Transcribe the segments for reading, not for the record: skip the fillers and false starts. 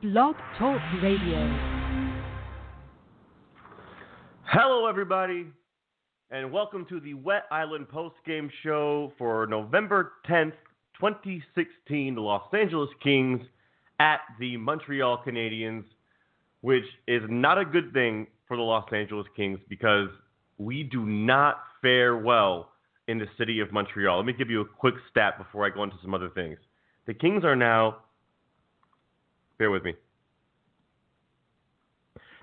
Blog Talk Radio. Hello, everybody, and welcome to the Wet Island post-game show for November 10th, 2016, the Los Angeles Kings at the Montreal Canadiens, which is not a good thing for the Los Angeles Kings because we do not fare well in the city of Montreal. Let me give you a quick stat before I go into some other things. The Kings are now, bear with me,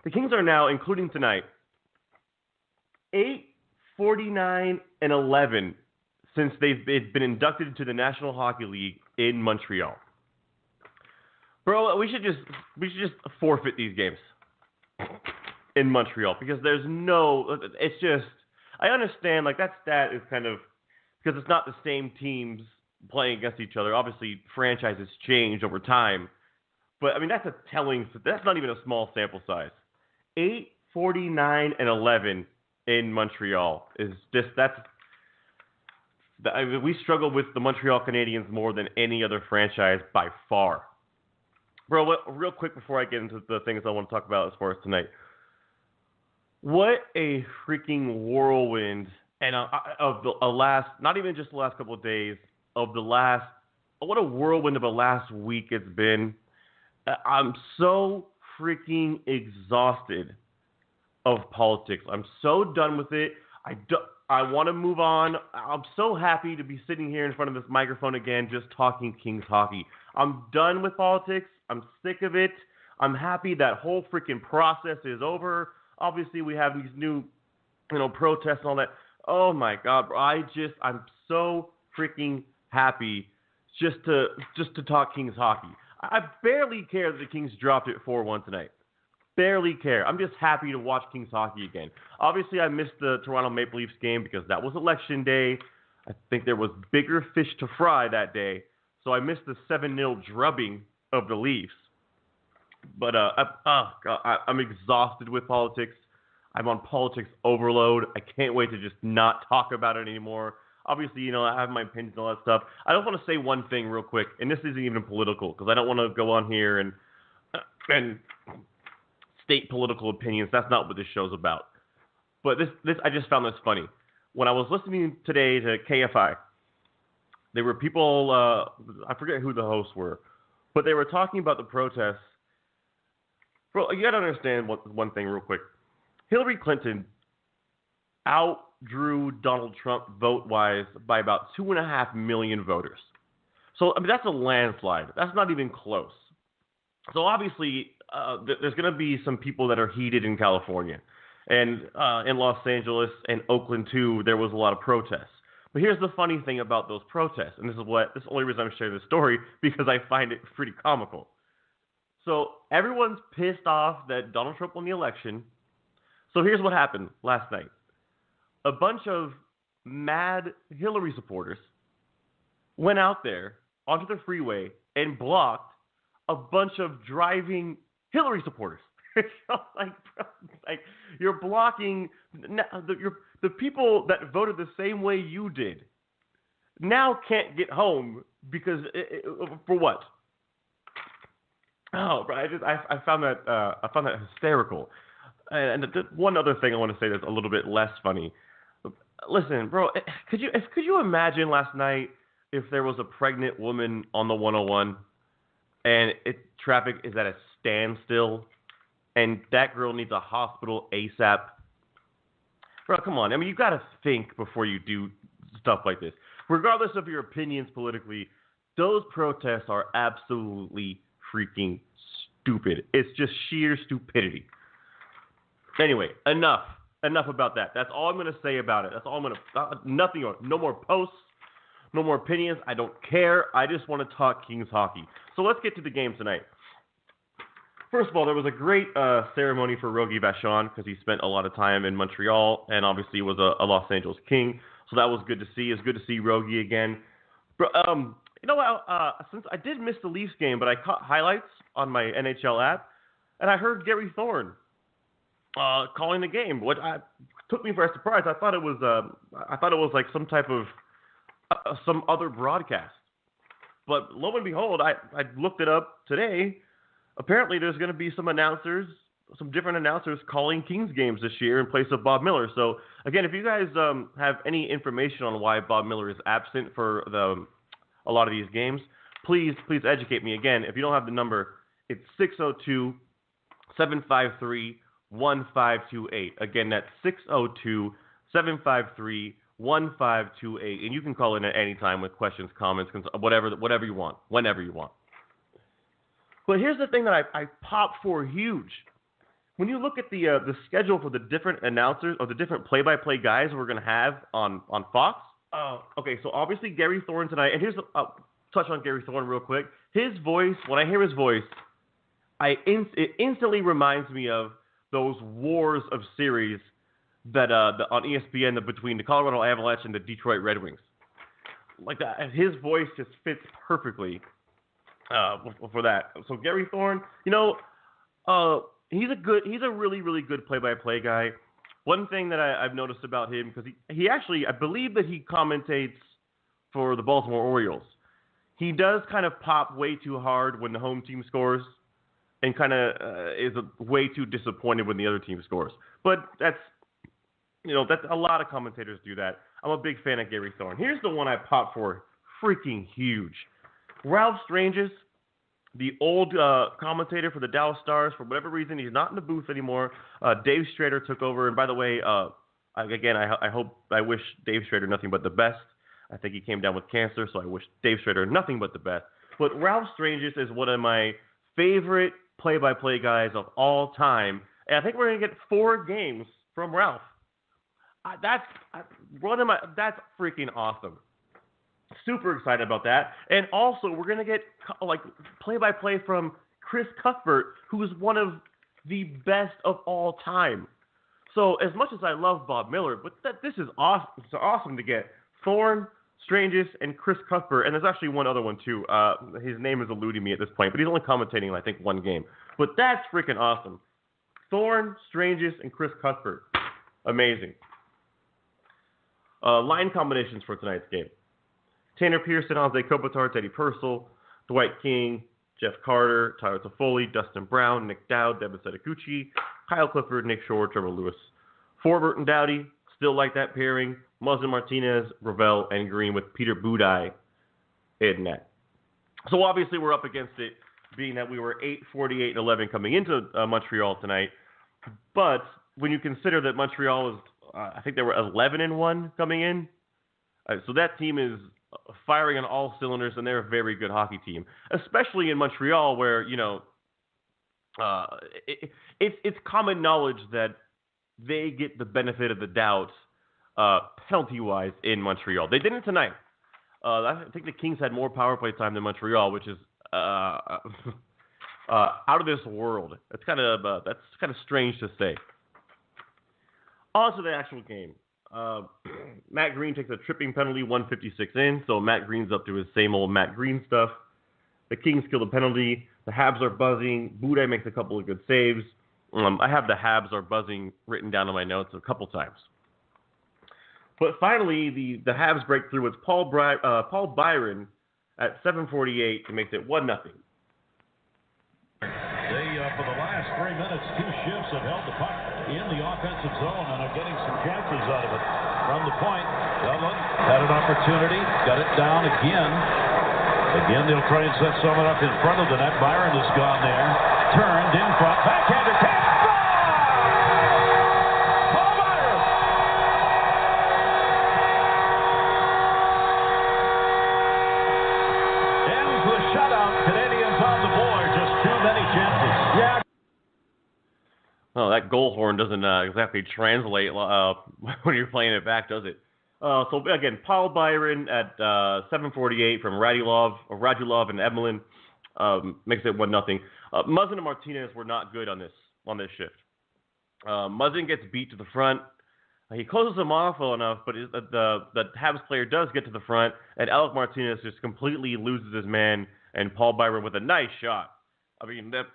the Kings are now, including tonight, 8-49-11 since they've been inducted into the National Hockey League in Montreal. Bro, we should just forfeit these games in Montreal because there's no. It's just, I understand like that stat is kind of because it's not the same teams playing against each other. Obviously, franchises change over time, but I mean that's a telling. That's not even a small sample size. 8-49-11 in Montreal is just we struggle with the Montreal Canadiens more than any other franchise by far. Bro, real quick before I get into the things I want to talk about as far as tonight, what a freaking whirlwind and of the last, not even just the last couple of days, of the last, what a whirlwind of the last week it's been. I'm so freaking exhausted of politics. I'm so done with it. I want to move on. I'm so happy to be sitting here in front of this microphone again, just talking Kings hockey. I'm done with politics. I'm sick of it. I'm happy that whole freaking process is over. Obviously, we have these new, protests and all that. Oh my God, bro. I'm so freaking happy just to talk Kings hockey. I barely care that the Kings dropped it 4-1 tonight. Barely care. I'm just happy to watch Kings hockey again. Obviously, I missed the Toronto Maple Leafs game because that was election day. I think there was bigger fish to fry that day, so I missed the 7-0 drubbing of the Leafs. But I'm exhausted with politics. I'm on politics overload. I can't wait to just not talk about it anymore. Obviously, I have my opinions and all that stuff. I just want to say one thing real quick, and this isn't even political because I don't want to go on here and state political opinions. That's not what this show's about. But this I just found this funny. When I was listening today to KFI, there were people, I forget who the hosts were, but they were talking about the protests. Bro, you got to understand one thing real quick. Hillary Clinton outdrew Donald Trump vote-wise by about 2.5 million voters. So, I mean, that's a landslide. That's not even close. So, obviously, there's going to be some people that are heated in California. And in Los Angeles and Oakland, too, there was a lot of protests. But here's the funny thing about those protests, and this is the only reason I'm sharing this story, because I find it pretty comical. So everyone's pissed off that Donald Trump won the election. So here's what happened last night. A bunch of mad Hillary supporters went out there onto the freeway and blocked a bunch of driving Hillary supporters. You're blocking the people that voted the same way you did now can't get home because for what? Oh, bro, I found that hysterical. And one other thing I want to say that's a little bit less funny. Listen, bro, could you imagine last night if there was a pregnant woman on the 101 and traffic is at a standstill and that girl needs a hospital ASAP? Bro, come on. I mean, you got to think before you do stuff like this. Regardless of your opinions politically, those protests are absolutely freaking stupid. It's just sheer stupidity. Anyway, enough about that. That's all I'm going to say about it. That's all I'm going to, nothing more. No more posts, no more opinions. I don't care. I just want to talk Kings hockey. So let's get to the game tonight. First of all, there was a great ceremony for Rogie Vachon because he spent a lot of time in Montreal and obviously was a Los Angeles King. So that was good to see. It's good to see Rogie again. But, since I did miss the Leafs game, but I caught highlights on my NHL app, and I heard Gary Thorne calling the game. What took me by surprise. I thought it was like some type of some other broadcast. But lo and behold, I looked it up today. apparently there's going to be some different announcers calling Kings games this year in place of Bob Miller. So, again, if you guys have any information on why Bob Miller is absent for a lot of these games, please educate me. Again, if you don't have the number, it's 602-753-1528. Again, that's 602-753-1528. And you can call in at any time with questions, comments, whatever you want, whenever you want. But here's the thing that I popped for huge. When you look at the schedule for the different announcers or the different play-by-play guys we're going to have on Fox. Okay, so obviously Gary Thorne tonight. And I'll touch on Gary Thorne real quick. His voice, when I hear his voice, it instantly reminds me of those wars of series that on ESPN between the Colorado Avalanche and the Detroit Red Wings. Like that, his voice just fits perfectly for that. So Gary Thorne, he's a really, really good play-by-play guy. One thing that I've noticed about him, because he actually, I believe that he commentates for the Baltimore Orioles. He does kind of pop way too hard when the home team scores, and kind of is way too disappointed when the other team scores. But that's a lot of commentators do that. I'm a big fan of Gary Thorne. Here's the one I popped for, freaking huge. Ralph Stranges, the old commentator for the Dallas Stars. For whatever reason, he's not in the booth anymore. Dave Strader took over. And by the way, I wish Dave Strader nothing but the best. I think he came down with cancer, so I wish Dave Strader nothing but the best. But Ralph Stranges is one of my favorite play-by-play guys of all time. And I think we're going to get 4 games from Ralph. That's freaking awesome. Super excited about that. And also, we're going to get play-by-play from Chris Cuthbert, who is one of the best of all time. So as much as I love Bob Miller, but this is awesome. It's awesome to get Thorne, Stranges, and Chris Cuthbert. And there's actually one other one, too. His name is eluding me at this point, but he's only commentating, I think, 1 game. But that's freaking awesome. Thorne, Stranges, and Chris Cuthbert. Amazing. Line combinations for tonight's game. Tanner Pearson, Anze Kopitar, Teddy Purcell, Dwight King, Jeff Carter, Tyler Toffoli, Dustin Brown, Nick Dowd, Devin Setaguchi, Kyle Clifford, Nick Shore, Trevor Lewis. Forbert and Doughty, still like that pairing. Muzzin Martinez, Ravel, and Green with Peter Budaj in net. So obviously we're up against it, being that we were 8-48-11 coming into Montreal tonight. But when you consider that Montreal is, I think they were 11-1 coming in. So that team is firing on all cylinders, and they're a very good hockey team, especially in Montreal, where it's common knowledge that they get the benefit of the doubt penalty-wise in Montreal. They didn't tonight. I think the Kings had more power play time than Montreal, which is out of this world. That's kind of strange to say. On to the actual game. Matt Green takes a tripping penalty, 156 in, so Matt Green's up to his same old Matt Green stuff. The Kings kill the penalty. The Habs are buzzing. Budaj makes a couple of good saves. I have the Habs are buzzing written down in my notes a couple times. But finally, the Habs break through with Paul Byron at 7:48 to make it 1-0. For the last 3 minutes, 2 shifts have held the puck in the offensive zone and are getting some chances out of it. From the point, Dublin had an opportunity, got it down again. Again, they'll try and set someone up in front of the net. Byron has gone there, turned in front, backhander, catch, Paul Byron! Ends the shutout. Canadiens on the board, just too many chances. Yeah. Oh, that goal horn doesn't exactly translate when you're playing it back, does it? So again, Paul Byron at 7:48 from Radulov and Emelin makes it 1-0. Muzzin and Martinez were not good on this shift. Muzzin gets beat to the front. He closes him off well enough, but the Habs player does get to the front, and Alec Martinez just completely loses his man, and Paul Byron with a nice shot. I mean, that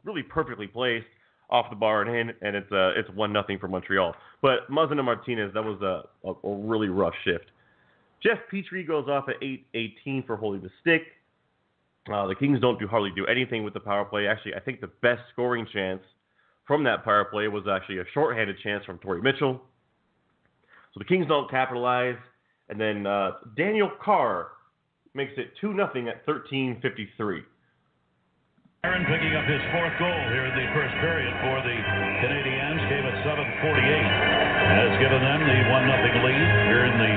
really perfectly placed off the bar and in, and it's 1-0 for Montreal. But Muzzin and Martinez, that was a really rough shift. Jeff Petrie goes off at 8:18 for holding the stick. The Kings don't hardly do anything with the power play. Actually, I think the best scoring chance from that power play was actually a shorthanded chance from Torrey Mitchell. So the Kings don't capitalize. And then Daniel Carr makes it 2-0 at 13:53. Aaron picking up his fourth goal here in the first period for the Canadiens. Came at 7:48. Has given them the 1-0 lead here in the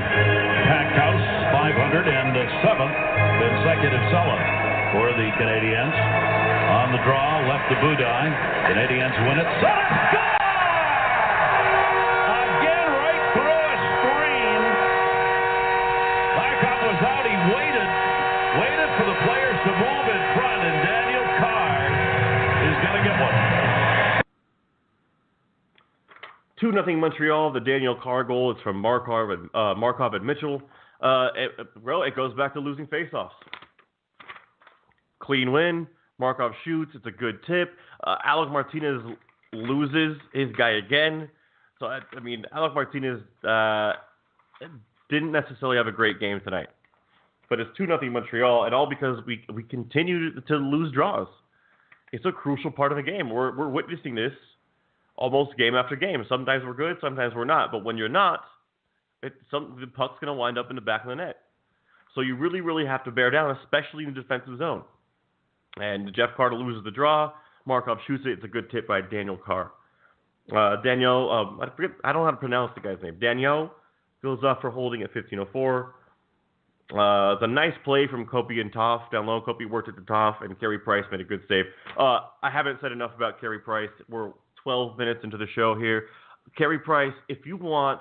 packed house. 507th consecutive sellout for the Canadiens. On the draw, left to Budai. Canadiens win it. Set it! Score! Again, right through a screen. Blackhawk was out. He waited for the players to move in front, and Daniel Carr is going to get one. 2-0 Montreal. The Daniel Carr goal is from Markov and Mitchell. It goes back to losing faceoffs. Clean win. Markov shoots. It's a good tip. Alec Martinez loses his guy again. So, Alec Martinez didn't necessarily have a great game tonight. But it's 2-0 Montreal, and all because we continue to lose draws. It's a crucial part of the game. We're witnessing this almost game after game. Sometimes we're good, sometimes we're not. But when you're not, the puck's going to wind up in the back of the net. So you really, really have to bear down, especially in the defensive zone. And Jeff Carter loses the draw. Markov shoots it. It's a good tip by Daniel Carr. I don't know how to pronounce the guy's name. Daniel goes off for holding at 15:04. It's a nice play from Kopi and Toff down low. Kopi worked at the Toff, and Carey Price made a good save. I haven't said enough about Carey Price. We're 12 minutes into the show here. Carey Price, if you want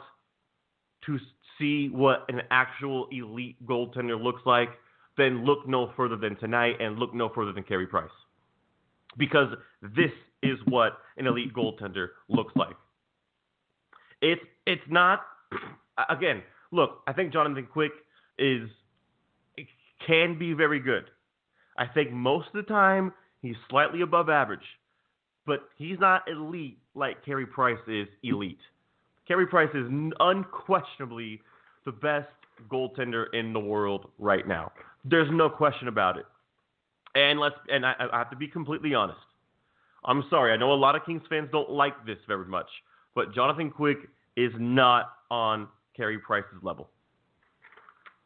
to see what an actual elite goaltender looks like, then look no further than tonight and look no further than Carey Price. Because this is what an elite goaltender looks like. It's not, again, look, I think Jonathan Quick can be very good. I think most of the time he's slightly above average. But he's not elite like Carey Price is elite. Carey Price is unquestionably the best goaltender in the world right now. There's no question about it. And I have to be completely honest. I'm sorry. I know a lot of Kings fans don't like this very much, but Jonathan Quick is not on Carey Price's level.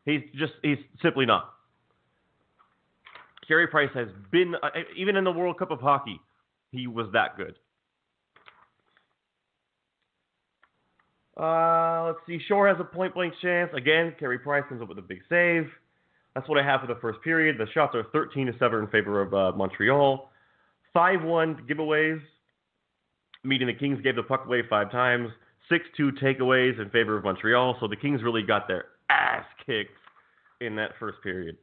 He's simply not. Carey Price has been, even in the World Cup of Hockey, he was that good. Let's see. Shore has a point-blank chance. Again, Carey Price comes up with a big save. That's what I have for the first period. The shots are 13-7 in favor of Montreal. 5-1 giveaways, meaning the Kings gave the puck away 5 times. 6-2 takeaways in favor of Montreal. So the Kings really got their ass kicked in that first period.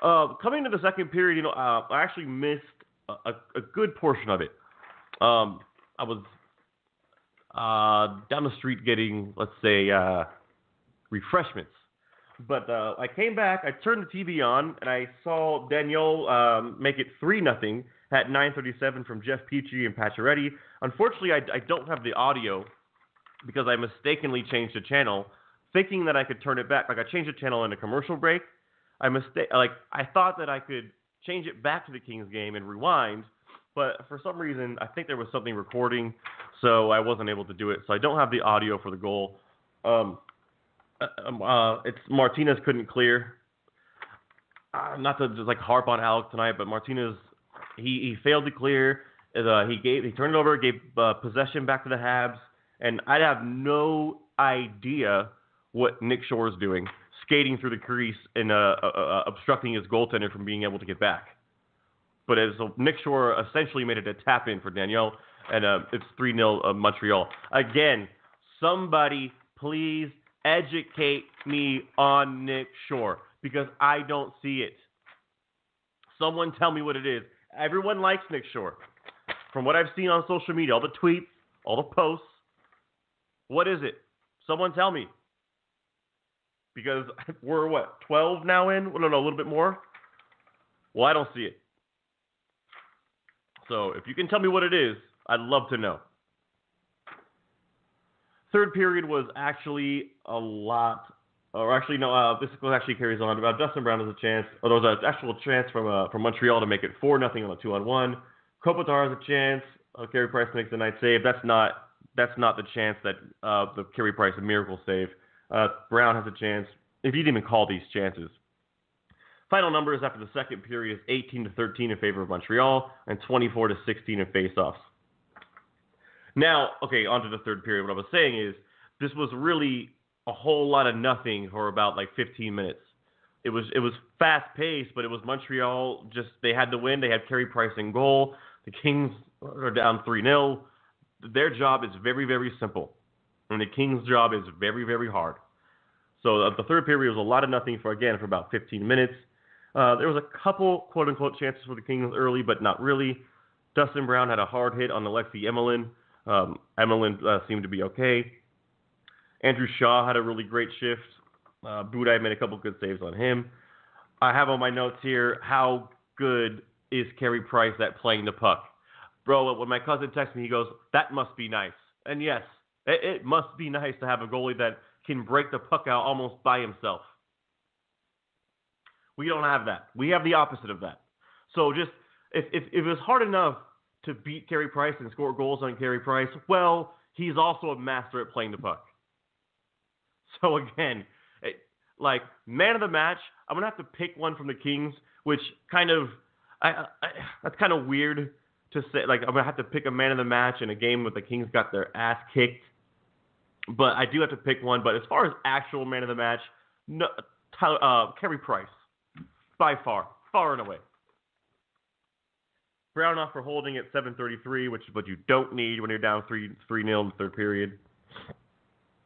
Coming to the second period, I actually missed a good portion of it. I was down the street getting, let's say, refreshments. But I came back, I turned the TV on, and I saw Daniel make it 3-0 at 9:37 from Jeff Petrie and Pacioretty. Unfortunately, I don't have the audio because I mistakenly changed the channel, thinking that I could turn it back. Like, I changed the channel in a commercial break. I thought that I could change it back to the Kings game and rewind, but for some reason, I think there was something recording, so I wasn't able to do it. So I don't have the audio for the goal. It's Martinez couldn't clear. Not to just harp on Alex tonight, but Martinez, he failed to clear. He turned it over, gave possession back to the Habs, and I have no idea what Nick Shore is doing, skating through the crease and obstructing his goaltender from being able to get back. But Nick Shore essentially made it a tap-in for Daniel, and it's 3-0 Montreal. Again, somebody please educate me on Nick Shore, because I don't see it. Someone tell me what it is. Everyone likes Nick Shore. From what I've seen on social media, all the tweets, all the posts, what is it? Someone tell me. Because we're, 12 now in? No, a little bit more? Well, I don't see it. So if you can tell me what it is, I'd love to know. Third period was actually a lot Or actually, no, this actually carries on. Dustin Brown has a chance. Or there was an actual chance from Montreal to make it 4-0 on a 2-on-1. Kopitar has a chance. Carey Price makes the night save. That's not the chance that the Carey Price a miracle save. Brown has a chance. If you didn't even call these chances. Final numbers after the second period is 18-13 in favor of Montreal and 24-16 in faceoffs. Now, okay, on to the third period. What I was saying is this was really a whole lot of nothing for about like 15 minutes. It was fast paced, but it was Montreal. Just they had to win. They had Carey Price in goal. The Kings are down 3-0. Their job is very, very simple, and the Kings' job is very, very hard. So the third period was a lot of nothing for about 15 minutes. There was a couple quote-unquote chances for the Kings early, but not really. Dustin Brown had a hard hit on Alexei Emelin. Emelin seemed to be okay. Andrew Shaw had a really great shift. Budaj made a couple good saves on him. I have on my notes here, how good is Carey Price at playing the puck? Bro, when my cousin texted me, he goes, that must be nice. And yes, it must be nice to have a goalie that can break the puck out almost by himself. We don't have that. We have the opposite of that. So just, if it was hard enough to beat Carey Price and score goals on Carey Price, well, he's also a master at playing the puck. So again, like, man of the match, I'm going to have to pick one from the Kings, which kind of, that's kind of weird to say. Like, I'm going to have to pick a man of the match in a game where the Kings got their ass kicked. But I do have to pick one. But as far as actual man of the match, no, Carey Price, by far and away. Brown off for holding at 7:33, which is what you don't need when you're down 3-0 in the third period.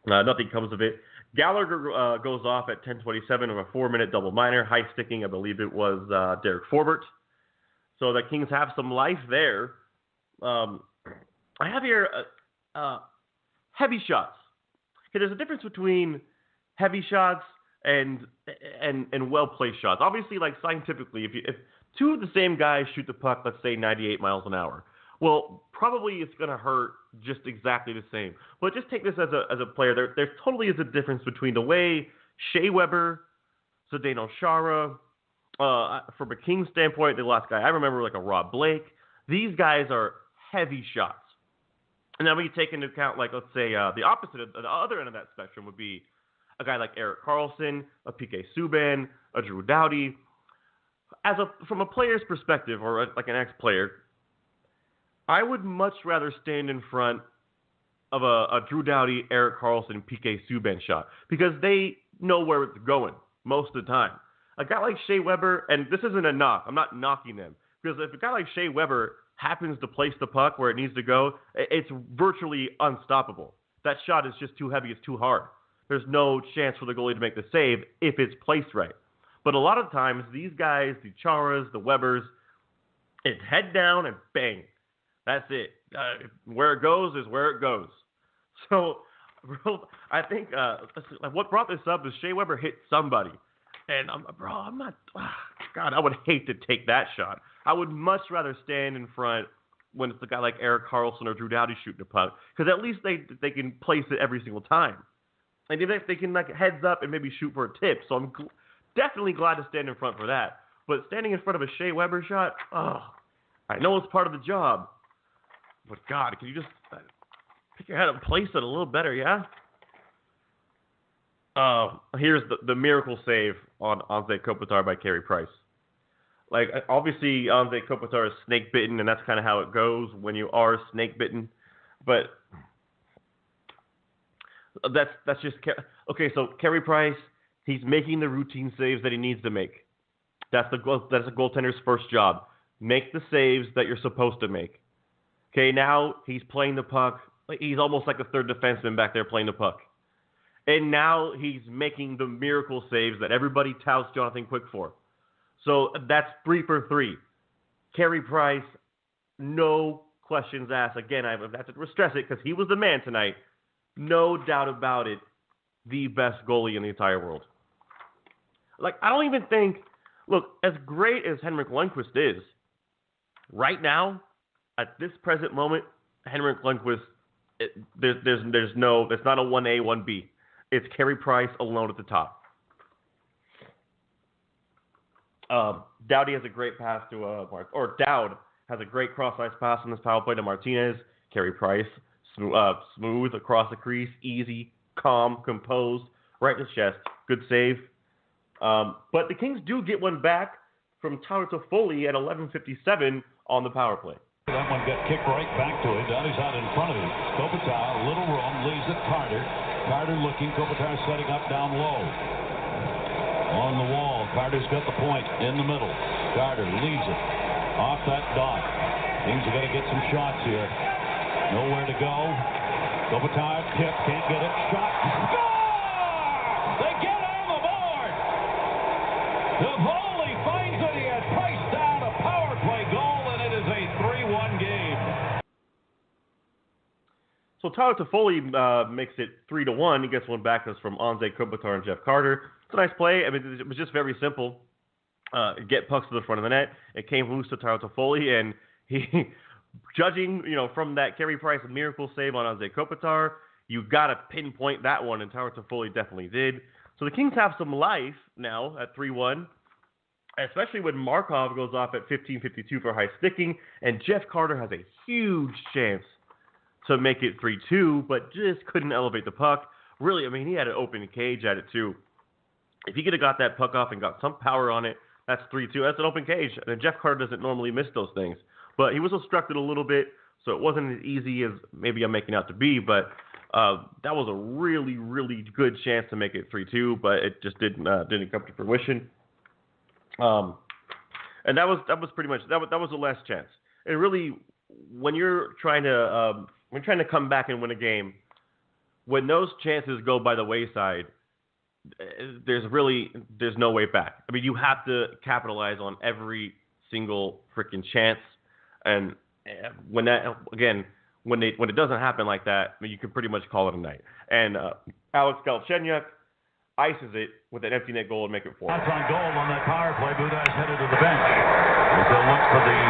Nothing comes of it. Gallagher goes off at 10:27 of a 4-minute double minor. High sticking, I believe it was Derek Forbert. So the Kings have some life there. I have here heavy shots. Okay, there's a difference between heavy shots and well-placed shots. Obviously, like scientifically, if two of the same guys shoot the puck, let's say 98 miles an hour, well, probably it's going to hurt just exactly the same. But just take this as a player. There totally is a difference between the way Shea Weber, Zdeno Chara, from a Kings standpoint, the last guy I remember, like a Rob Blake, these guys are heavy shots. And then when you take into account, like, let's say the opposite, of the other end of that spectrum would be a guy like Erik Karlsson, a PK Subban, a Drew Doughty. From a player's perspective, or like an ex-player, I would much rather stand in front of a Drew Doughty, Erik Karlsson, PK Subban shot because they know where it's going most of the time. A guy like Shea Weber, and this isn't a knock, I'm not knocking them, because if a guy like Shea Weber happens to place the puck where it needs to go, it's virtually unstoppable. That shot is just too heavy, it's too hard. There's no chance for the goalie to make the save if it's placed right. But a lot of times, these guys, the Charas, the Webers, it's head down and bang. That's it. Where it goes is where it goes. So, bro, I think what brought this up is Shea Weber hit somebody. And, I'm not, God, I would hate to take that shot. I would much rather stand in front when it's a guy like Erik Karlsson or Drew Doughty shooting the puck, because at least they can place it every single time. And even if they can, like, heads up and maybe shoot for a tip. So I'm definitely glad to stand in front for that. But standing in front of a Shea Weber shot, I know it's part of the job. But, God, can you just pick your head up and place it a little better, yeah? Here's the miracle save on Anze Kopitar by Carey Price. Like, obviously, Anze Kopitar is snake-bitten, and that's kind of how it goes when you are snake-bitten. But that's just... Okay, so Carey Price, he's making the routine saves that he needs to make. That's a goaltender's first job. Make the saves that you're supposed to make. Okay, now he's playing the puck. He's almost like a third defenseman back there playing the puck. And now he's making the miracle saves that everybody touts Jonathan Quick for. So that's 3 for 3. Carey Price, no questions asked. Again, I have to stress it because he was the man tonight. No doubt about it, the best goalie in the entire world. Like, I don't even think, look, as great as Henrik Lundqvist is, right now, at this present moment, Henrik Lundqvist, there's not a 1A, 1B. It's Carey Price alone at the top. Dowdy has a great pass to Dowd has a great cross-ice pass on this power play to Martinez. Carey Price, smooth across the crease, easy, calm, composed, right in his chest. Good save. But the Kings do get one back from Tyler Toffoli at 11:57 on the power play. That one got kicked right back to him. Dowdy's out in front of him. Kopitar, a little room, leaves it Carter. Carter looking, Kopitar setting up down low. On the wall, Carter's got the point in the middle. Carter leaves it off that dot. Kings are going to get some shots here. Nowhere to go. Kopitar, tip, can't get it. Shot. Score! They get on the board! Toffoli finds it. He had Price down a power play goal, and it is a 3-1 game. So Tyler Toffoli makes it 3-1. He gets one back. That's from Anze Kopitar and Jeff Carter. It's a nice play. I mean, it was just very simple. Get pucks to the front of the net. It came loose to Tyler Toffoli, and he, judging, from that Carey Price miracle save on Anze Kopitar, you got to pinpoint that one, and Tyler Toffoli definitely did. So the Kings have some life now at 3-1, especially when Markov goes off at 15:52 for high sticking, and Jeff Carter has a huge chance to make it 3-2, but just couldn't elevate the puck. Really, I mean, he had an open cage at it too. If he could have got that puck off and got some power on it, that's 3-2. That's an open cage. And Jeff Carter doesn't normally miss those things. But he was obstructed a little bit, so it wasn't as easy as maybe I'm making out to be. But that was a really, really good chance to make it 3-2, but it just didn't come to fruition. And that was pretty much that was the last chance. And really, when you're trying to come back and win a game, when those chances go by the wayside, there's no way back. I mean, you have to capitalize on every single freaking chance, and when it doesn't happen like that, I mean, you can pretty much call it a night. And Alex Galchenyuk ices it with an empty net goal and make it 4. Shots on goal on that power play. Budaj's headed to the bench. As they'll look for the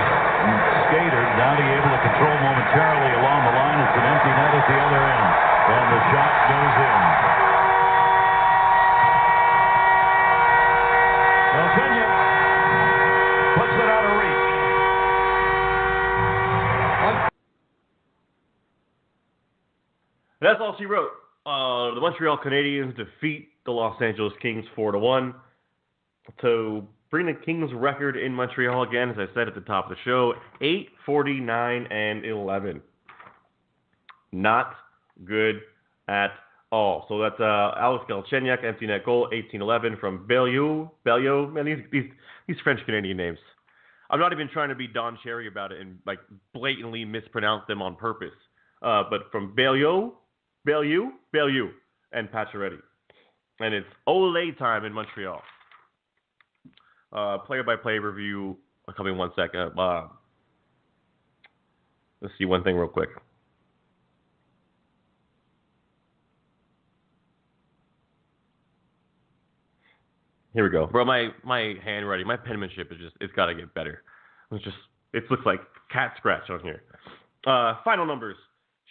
skater. Dowdy able to control momentarily along the line. It's an empty net at the other end, and the shot goes in. Galchenyuk puts it out of reach. That's all she wrote. The Montreal Canadiens defeat the Los Angeles Kings 4-1 to bring the Kings record in Montreal again, as I said at the top of the show, 8-49-11. Not good at all. So that's Alex Galchenyuk, empty net goal, 18-11 from Belleau. Man, these French-Canadian names. I'm not even trying to be Don Cherry about it and blatantly mispronounce them on purpose. But from Belleau, and Pacioretty. And it's Ole time in Montreal. Play-by-play review coming in 1 second. Let's see one thing real quick. Here we go. Bro, my handwriting, my penmanship it's got to get better. It looks like cat scratch on here. Final numbers.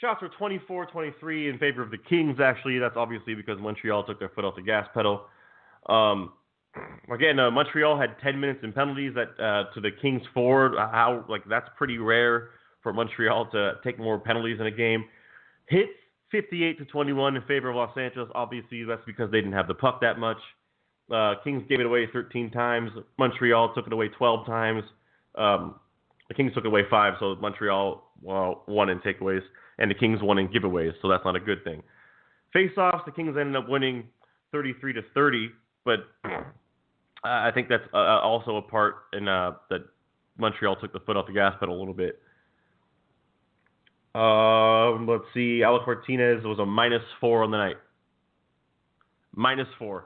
Shots were 24-23 in favor of the Kings, actually. That's obviously because Montreal took their foot off the gas pedal. Again, Montreal had 10 minutes in penalties to the Kings 4. That's pretty rare for Montreal to take more penalties in a game. Hits 58-21 in favor of Los Angeles. Obviously, that's because they didn't have the puck that much. Kings gave it away 13 times. Montreal took it away 12 times. The Kings took it away 5, so Montreal won in takeaways. And the Kings won in giveaways, so that's not a good thing. Face-offs, the Kings ended up winning 33-30, but I think that's also a part in that Montreal took the foot off the gas pedal a little bit. Let's see, Alec Martinez was a -4 on the night. -4.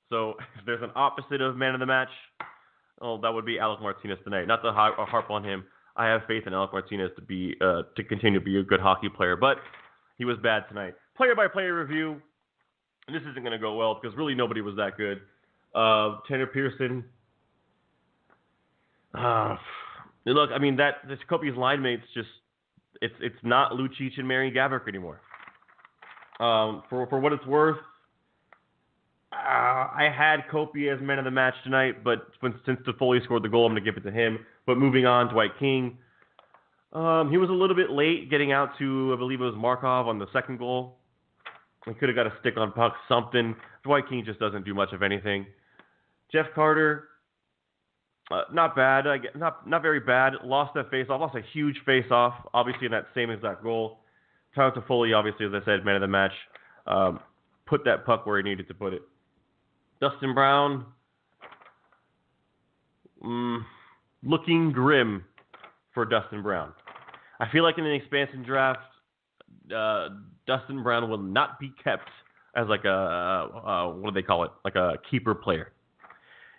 So if there's an opposite of man of the match, that would be Alec Martinez tonight. Not to harp on him. I have faith in Alec Martinez to continue to be a good hockey player, but he was bad tonight. Player-by-player review, and this isn't going to go well because really nobody was that good. Tanner Pearson. Look, I mean this Kopi's line mates it's not Lucic and Mary Gavrek anymore. For what it's worth, I had Kopi as man of the match tonight, but since Toffoli scored the goal, I'm going to give it to him. But moving on, Dwight King. He was a little bit late getting out to, I believe it was Markov on the second goal. He could have got a stick on puck, something. Dwight King just doesn't do much of anything. Jeff Carter, not bad. Not very bad. Lost that face-off. Lost a huge face-off, obviously, in that same exact goal. Tyler Toffoli, obviously, as I said, man of the match. Put that puck where he needed to put it. Dustin Brown, looking grim for Dustin Brown. I feel like in an expansion draft, Dustin Brown will not be kept as like a, what do they call it, like a keeper player.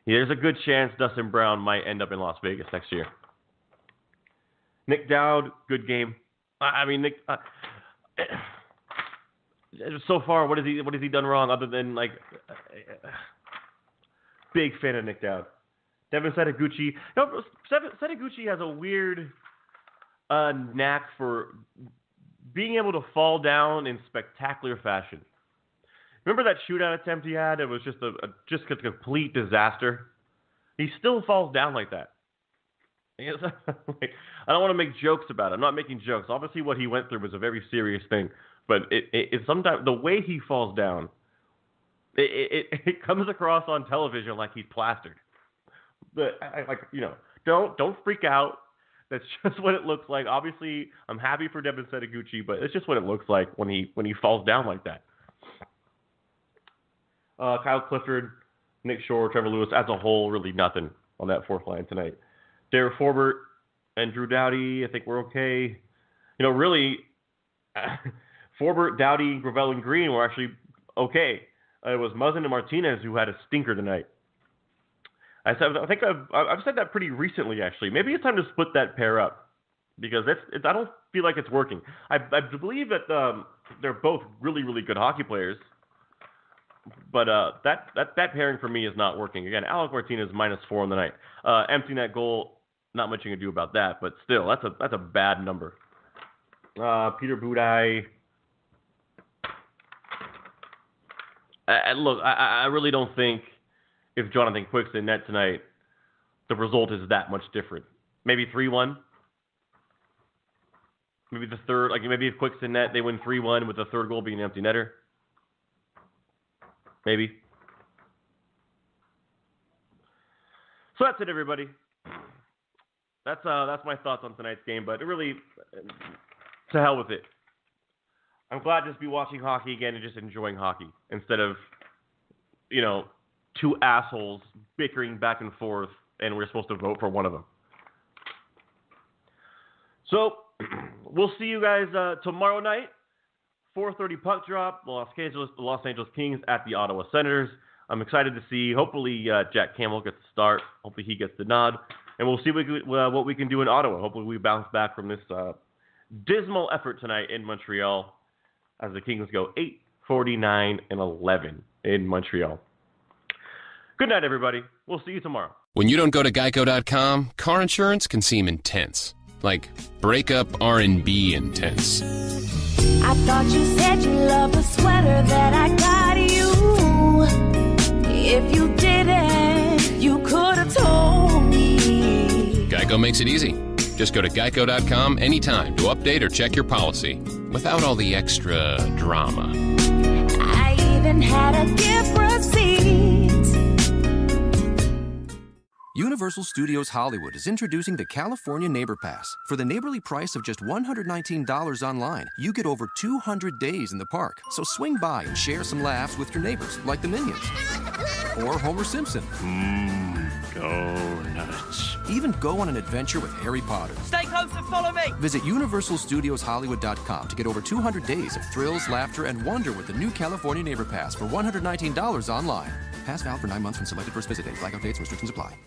There's a good chance Dustin Brown might end up in Las Vegas next year. Nick Dowd, good game. I mean, Nick, so far, what has he done wrong other than, like, big fan of Nick Dowd. Devin Setaguchi. Setaguchi has a weird knack for being able to fall down in spectacular fashion. Remember that shootout attempt he had? It was just a complete disaster. He still falls down like that. Like, I don't want to make jokes about it. I'm not making jokes. Obviously, what he went through was a very serious thing. But it sometimes the way he falls down, it comes across on television like he's plastered. But don't freak out. That's just what it looks like. Obviously, I'm happy for Devin Setaguchi, but it's just what it looks like when he falls down like that. Kyle Clifford, Nick Shore, Trevor Lewis, as a whole, really nothing on that fourth line tonight. Derek Forbort and Drew Doughty, I think we're okay. Really, Forbort, Doughty, Gravel, and Green were actually okay. It was Muzzin and Martinez who had a stinker tonight. I think I've said that pretty recently, actually. Maybe it's time to split that pair up because I don't feel like it's working. I believe that they're both really, really good hockey players, but that pairing for me is not working. Again, Alec Martinez -4 on the night. Empty net goal, not much you can do about that, but still, that's a bad number. Peter Budaj. Look, I really don't think if Jonathan Quick's in net tonight, the result is that much different. Maybe 3-1. Maybe the third, maybe if Quick's in net, they win 3-1 with the third goal being an empty netter. Maybe. So that's it, everybody. That's my thoughts on tonight's game, but really, to hell with it. I'm glad to just be watching hockey again and just enjoying hockey instead of, two assholes bickering back and forth and we're supposed to vote for one of them. So, we'll see you guys tomorrow night, 4:30 puck drop, the Los Angeles Kings at the Ottawa Senators. I'm excited to see, hopefully, Jack Campbell gets the start. Hopefully he gets the nod. And we'll see what we can do in Ottawa. Hopefully we bounce back from this dismal effort tonight in Montreal as the Kings go 8-49-11 in Montreal. Good night, everybody. We'll see you tomorrow. When you don't go to Geico.com, car insurance can seem intense. Like breakup R&B intense. I thought you said you loved the sweater that I got you. If you didn't, you could have told me. Geico makes it easy. Just go to Geico.com anytime to update or check your policy without all the extra drama. I even had a gift receipt. Universal Studios Hollywood is introducing the California Neighbor Pass. For the neighborly price of just $119 online, you get over 200 days in the park. So swing by and share some laughs with your neighbors, like the Minions. Or Homer Simpson. Go nuts. Even go on an adventure with Harry Potter. Stay close and follow me. Visit UniversalStudiosHollywood.com to get over 200 days of thrills, laughter, and wonder with the new California Neighbor Pass for $119 online. Pass valid for 9 months from selected first visit date. Blackout dates and restrictions apply.